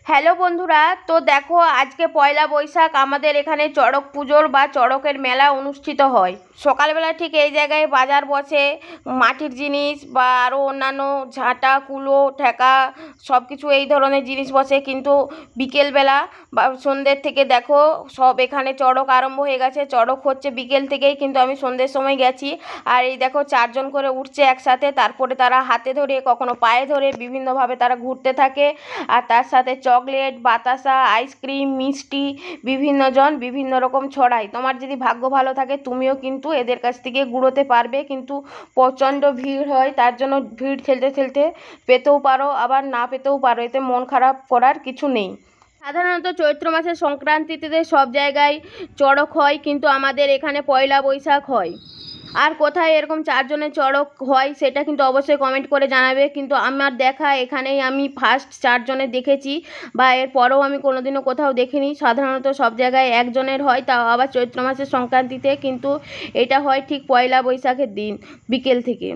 Hello বন্ধুরা, তো দেখো আজকে পয়লা বৈশাখ আমাদের এখানে চড়ক পুজোর বা চড়কের মেলা অনুষ্ঠিত হয়। সকালবেলা ঠিক এই জায়গায় বাজার বসে, মাটির জিনিস বা আরও অন্যান্য ঝাঁটা কুলো ঠেকা সব কিছু এই ধরনের জিনিস বসে, কিন্তু বিকেলবেলা বা সন্ধ্যের থেকে দেখো সব এখানে চড়ক আরম্ভ হয়ে গেছে। চড়ক হচ্ছে বিকেল থেকেই, কিন্তু আমি সন্ধ্যের সময় গেছি। আর এই দেখো 4জন করে উঠছে একসাথে, তারপরে তারা হাতে ধরে কখনো পায়ে ধরে বিভিন্নভাবে তারা ঘুরতে থাকে। আর তার সাথে চকলেট বাতাসা আইসক্রিম মিষ্টি বিভিন্ন জন বিভিন্ন রকম ছড়ায়। তোমার যদি ভাগ্য ভালো থাকে তুমিও কিন্তু এদের কাছ থেকে গুঁড়োতে পারবে, কিন্তু প্রচণ্ড ভিড় হয়, তার জন্য ভিড় ঠেলতে ঠেলতে পেতেও পারো আবার না পেতেও পারো, এতে মন খারাপ করার কিছু নেই। সাধারণত চৈত্র মাসের সংক্রান্তিতে সব জায়গায় চড়ক হয়, কিন্তু আমাদের এখানে পয়লা বৈশাখ হয়। আর কোথায় এরকম 4জনের চড়ক হয় সেটা কিন্তু অবশ্যই কমেন্ট করে জানাবে। কিন্তু আমার দেখা এখানেই আমি ফার্স্ট 4জনের দেখেছি, বা এর পরেও আমি কোনোদিনও কোথাও দেখিনি। সাধারণত সব জায়গায় একজনের হয়, তাও আবার চৈত্র মাসের সংক্রান্তিতে, কিন্তু এটা হয় ঠিক পয়লা বৈশাখের দিন বিকেল থেকে।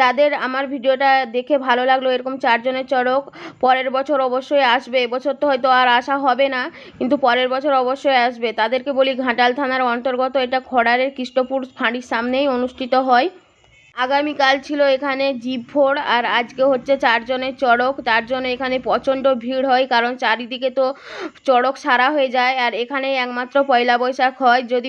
যাদের আমার ভিডিওটা দেখে ভালো লাগলো, এরকম 4জনের চড়ক পরের বছর অবশ্যই আসবে। এবছর তো হয়তো আর আসা হবে না, কিন্তু পরের বছর অবশ্যই আসবে। তাদেরকে বলি ঘাটাল থানার অন্তর্গত এটা খড়ারের কৃষ্ণপুর ফাঁড়ির সামনেই অনুষ্ঠিত হয়। আগামীকাল ছিল এখানে জিপ ফোর, আর আজকে হচ্ছে 4জনের চড়ক। তার জন্য এখানে প্রচণ্ড ভিড় হয়, কারণ চারিদিকে তো চড়ক সারা হয়ে যায়, আর এখানেই একমাত্র পয়লা বৈশাখ হয়। যদি